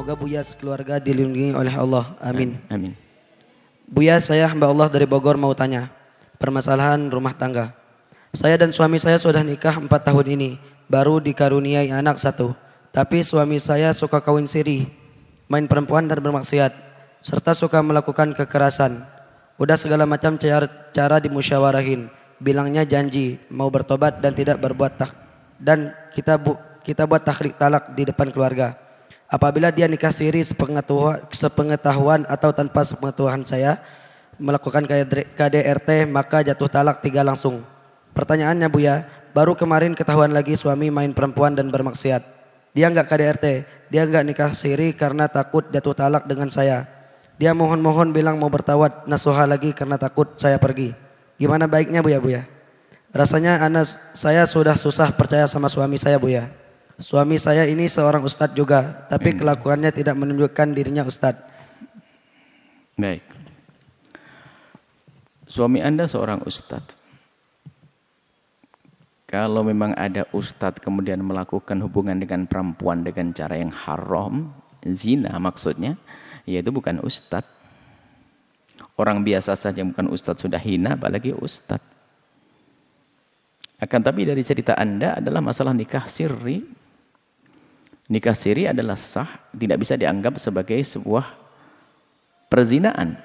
Semoga Buya sekeluarga dilindungi oleh Allah. Amin. Amin. Buya, saya hamba Allah dari Bogor mau tanya permasalahan rumah tangga. Saya dan suami saya sudah nikah 4 tahun ini, baru dikaruniai anak 1. Tapi suami saya suka kawin siri, main perempuan dan bermaksiat, serta suka melakukan kekerasan. Udah segala macam cara dimusyawarahin, bilangnya janji mau bertobat dan tidak berbuat dan kita buat takhlik talak di depan keluarga. Apabila dia nikah siri sepengetahuan atau tanpa sepengetahuan saya melakukan KDRT, maka jatuh talak 3 langsung. Pertanyaannya Buya, baru kemarin ketahuan lagi suami main perempuan dan bermaksiat. Dia enggak KDRT, dia enggak nikah siri karena takut jatuh talak dengan saya. Dia mohon-mohon bilang mau bertawad nasuha lagi karena takut saya pergi. Gimana baiknya Buya? Rasanya saya sudah susah percaya sama suami saya Buya. Suami saya ini seorang ustadz juga, tapi kelakuannya tidak menunjukkan dirinya ustadz. Baik. Suami Anda seorang ustadz. Kalau memang ada ustadz kemudian melakukan hubungan dengan perempuan dengan cara yang haram, zina maksudnya, ya itu bukan ustadz. Orang biasa saja bukan ustadz sudah hina, apalagi ustadz. Akan tapi dari cerita Anda adalah masalah nikah sirri. Nikah siri adalah sah, tidak bisa dianggap sebagai sebuah perzinaan.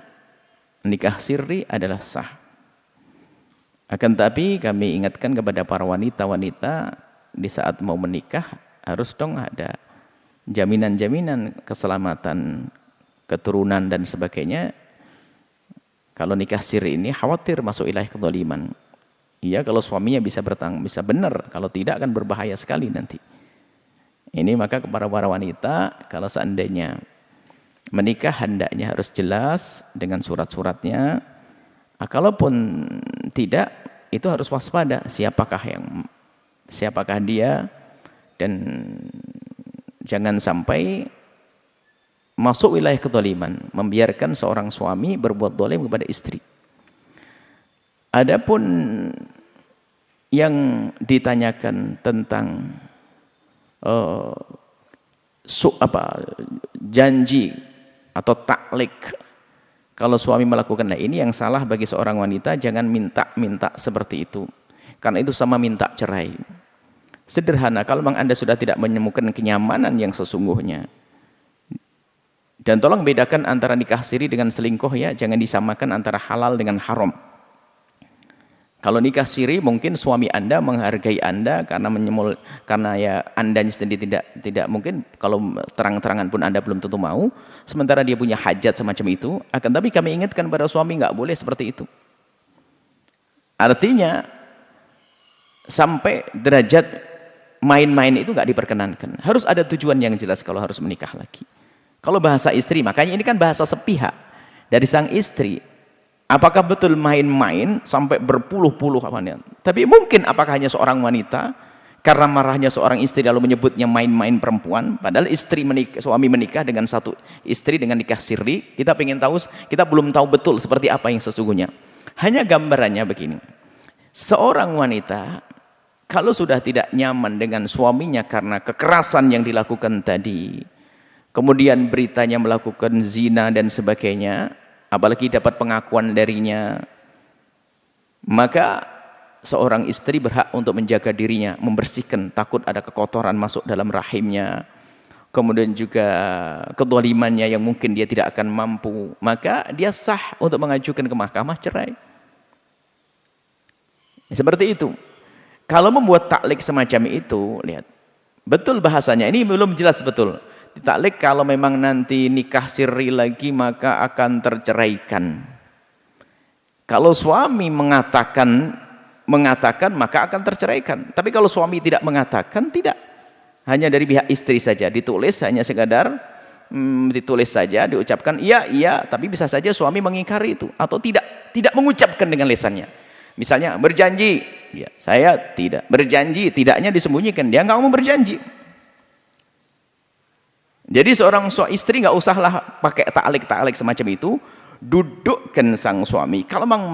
Nikah siri adalah sah. Akan tapi kami ingatkan kepada para wanita-wanita di saat mau menikah harus dong ada jaminan-jaminan keselamatan, keturunan dan sebagainya. Kalau nikah siri ini khawatir masuk wilayah kezaliman. Iya, kalau suaminya bisa benar, kalau tidak akan berbahaya sekali nanti. Ini maka kepada para wanita, kalau seandainya menikah hendaknya harus jelas dengan surat-suratnya. Kalaupun tidak, itu harus waspada siapakah dia, dan jangan sampai masuk wilayah kezaliman, membiarkan seorang suami berbuat zalim kepada istri. Adapun yang ditanyakan tentang janji atau taklik kalau suami melakukan, ini yang salah bagi seorang wanita. Jangan minta seperti itu, karena itu sama minta cerai. Sederhana, kalau memang Anda sudah tidak menemukan kenyamanan yang sesungguhnya, dan tolong bedakan antara nikah siri dengan selingkuh ya, jangan disamakan antara halal dengan haram. Kalau nikah siri mungkin suami Anda menghargai Anda karena ya Anda sendiri tidak mungkin, kalau terang-terangan pun Anda belum tentu mau, sementara dia punya hajat semacam itu. Akan tapi kami ingatkan pada suami nggak boleh seperti itu. Artinya sampai derajat main-main itu nggak diperkenankan. Harus ada tujuan yang jelas kalau harus menikah lagi. Kalau bahasa istri, makanya ini kan bahasa sepihak dari sang istri. Apakah betul main-main sampai berpuluh-puluh apanya? Tapi mungkin apakah hanya seorang wanita karena marahnya seorang istri lalu menyebutnya main-main perempuan, padahal suami menikah dengan satu istri dengan nikah siri. Kita belum tahu betul seperti apa yang sesungguhnya. Hanya gambarannya begini. Seorang wanita kalau sudah tidak nyaman dengan suaminya karena kekerasan yang dilakukan tadi, kemudian beritanya melakukan zina dan sebagainya, apalagi dapat pengakuan darinya, maka seorang istri berhak untuk menjaga dirinya, membersihkan, takut ada kekotoran masuk dalam rahimnya, kemudian juga kezalimannya yang mungkin dia tidak akan mampu, maka dia sah untuk mengajukan ke mahkamah cerai. Seperti itu. Kalau membuat taklik semacam itu, lihat, betul bahasanya, ini belum jelas betul. Taklik kalau memang nanti nikah siri lagi maka akan terceraikan. Kalau suami mengatakan maka akan terceraikan. Tapi kalau suami tidak mengatakan, tidak. Hanya dari pihak istri saja ditulis, hanya sekadar ditulis saja, diucapkan iya, tapi bisa saja suami mengingkari itu atau tidak mengucapkan dengan lisannya. Misalnya berjanji, ya saya tidak. Berjanji, tidaknya disembunyikan, dia nggak mau berjanji. Jadi seorang istri nggak usahlah pakai taklik semacam itu, dudukkan sang suami. Kalau memang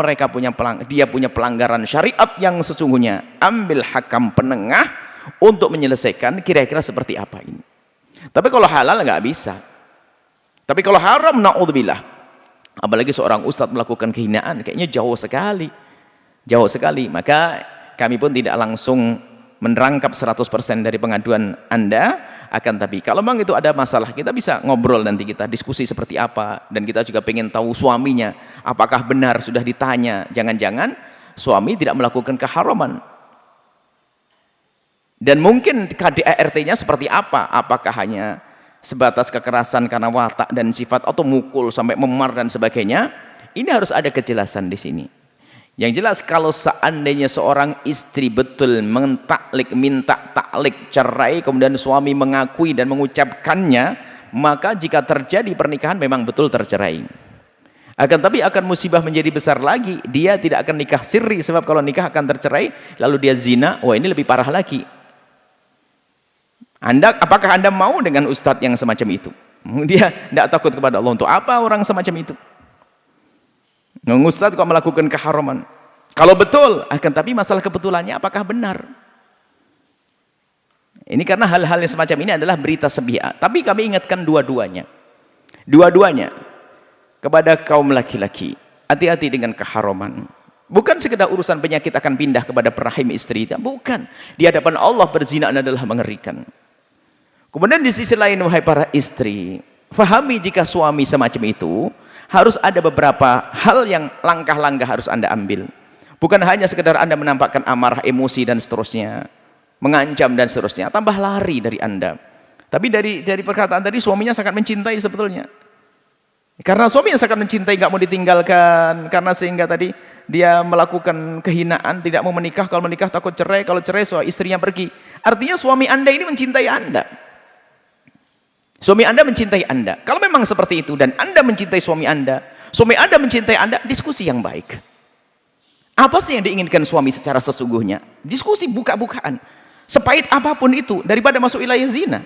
dia punya pelanggaran syariat yang sesungguhnya, ambil hakam penengah untuk menyelesaikan kira-kira seperti apa ini. Tapi kalau halal nggak bisa. Tapi kalau haram, na'udzubillah, apalagi seorang ustadz melakukan kehinaan, kayaknya jauh sekali. Jauh sekali. Maka kami pun tidak langsung menerangkap 100% dari pengaduan Anda, akan tapi kalau memang itu ada masalah, kita bisa ngobrol, nanti kita diskusi seperti apa, dan kita juga pengen tahu suaminya apakah benar, sudah ditanya, jangan-jangan suami tidak melakukan keharaman, dan mungkin KDART-nya seperti apa, apakah hanya sebatas kekerasan karena watak dan sifat, atau mukul sampai memar dan sebagainya. Ini harus ada kejelasan di sini. Yang jelas kalau seandainya seorang istri betul minta taklik cerai, kemudian suami mengakui dan mengucapkannya, maka jika terjadi pernikahan memang betul tercerai. Akan tapi akan musibah menjadi besar lagi, dia tidak akan nikah sirri, sebab kalau nikah akan tercerai lalu dia zina, wah ini lebih parah lagi. Apakah Anda mau dengan ustadz yang semacam itu? Dia tidak takut kepada Allah. Untuk apa orang semacam itu? Ustadz kok melakukan keharaman? Kalau betul, akan tapi masalah kebetulannya apakah benar? Ini karena hal-hal yang semacam ini adalah berita sepihak. Tapi kami ingatkan dua-duanya. Dua-duanya kepada kaum laki-laki, hati-hati dengan keharaman. Bukan sekedar urusan penyakit akan pindah kepada rahim istri, bukan. Di hadapan Allah berzina adalah mengerikan. Kemudian di sisi lain, wahai para istri, fahami jika suami semacam itu, harus ada beberapa hal yang langkah-langkah harus Anda ambil. Bukan hanya sekedar Anda menampakkan amarah, emosi dan seterusnya, mengancam dan seterusnya, tambah lari dari Anda. Tapi dari perkataan tadi, suaminya sangat mencintai sebetulnya. Karena suaminya sangat mencintai, gak mau ditinggalkan, karena sehingga tadi dia melakukan kehinaan, tidak mau menikah, kalau menikah takut cerai, kalau cerai istrinya pergi. Artinya suami Anda ini mencintai Anda. Suami Anda mencintai Anda. Kalau memang seperti itu dan Anda mencintai suami Anda mencintai Anda, diskusi yang baik. Apa sih yang diinginkan suami secara sesungguhnya? Diskusi buka-bukaan. Sepahit apapun itu daripada masuk wilayah zina.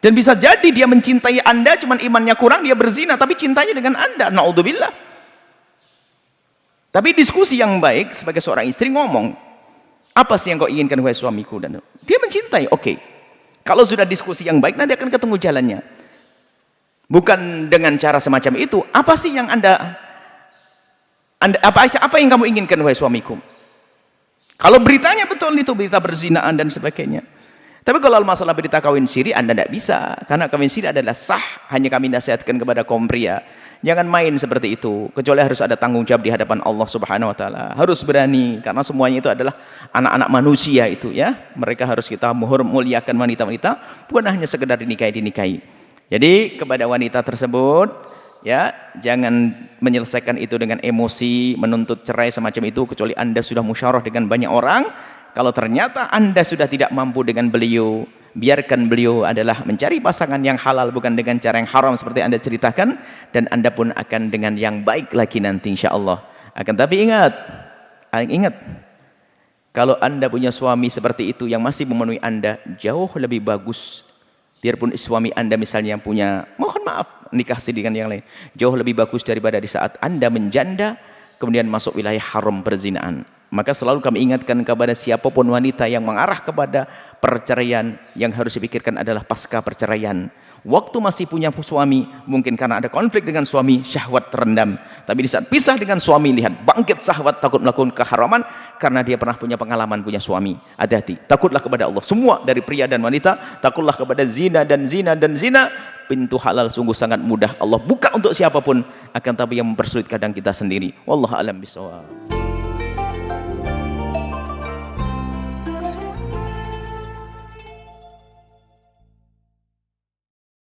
Dan bisa jadi dia mencintai Anda, cuman imannya kurang, dia berzina, tapi cintanya dengan Anda. Na'udzubillah. Tapi diskusi yang baik sebagai seorang istri, ngomong, apa sih yang kau inginkan wahai suamiku? Dan dia mencintai, oke. Kalau sudah diskusi yang baik, nanti akan ketemu jalannya. Bukan dengan cara semacam itu. Apa sih yang apa yang kamu inginkan wahai suamiku? Kalau beritanya betul itu berita berzinaan dan sebagainya. Tapi kalau masalah berita kawin siri, Anda tidak bisa. Karena kawin siri adalah sah. Hanya kami nasihatkan kepada kaum pria, jangan main seperti itu. Kecuali harus ada tanggung jawab di hadapan Allah Subhanahu Wa Taala. Harus berani. Karena semuanya itu adalah anak-anak manusia itu ya. Mereka harus kita muliakan wanita-wanita. Bukan hanya sekedar dinikahi. Jadi kepada wanita tersebut, ya, jangan menyelesaikan itu dengan emosi, menuntut cerai semacam itu, kecuali Anda sudah musyawarah dengan banyak orang. Kalau ternyata Anda sudah tidak mampu dengan beliau, biarkan beliau adalah mencari pasangan yang halal, bukan dengan cara yang haram seperti Anda ceritakan, dan Anda pun akan dengan yang baik lagi nanti insyaallah. Akan tapi ingat, kalau Anda punya suami seperti itu yang masih memenuhi Anda, jauh lebih bagus. Biarpun suami Anda misalnya punya, mohon maaf, nikah siri dengan yang lain, jauh lebih bagus daripada di saat Anda menjanda kemudian masuk wilayah haram perzinaan. Maka selalu kami ingatkan kepada siapapun wanita yang mengarah kepada perceraian, yang harus dipikirkan adalah pasca perceraian. Waktu masih punya suami, mungkin karena ada konflik dengan suami, syahwat terendam. Tapi di saat pisah dengan suami, lihat bangkit syahwat, takut melakukan keharaman karena dia pernah punya pengalaman punya suami. Hati-hati, takutlah kepada Allah. Semua dari pria dan wanita, takutlah kepada zina dan zina dan zina. Pintu halal sungguh sangat mudah Allah buka untuk siapapun, akan tapi yang mempersulit kadang kita sendiri. Wallahu a'lam bishawab.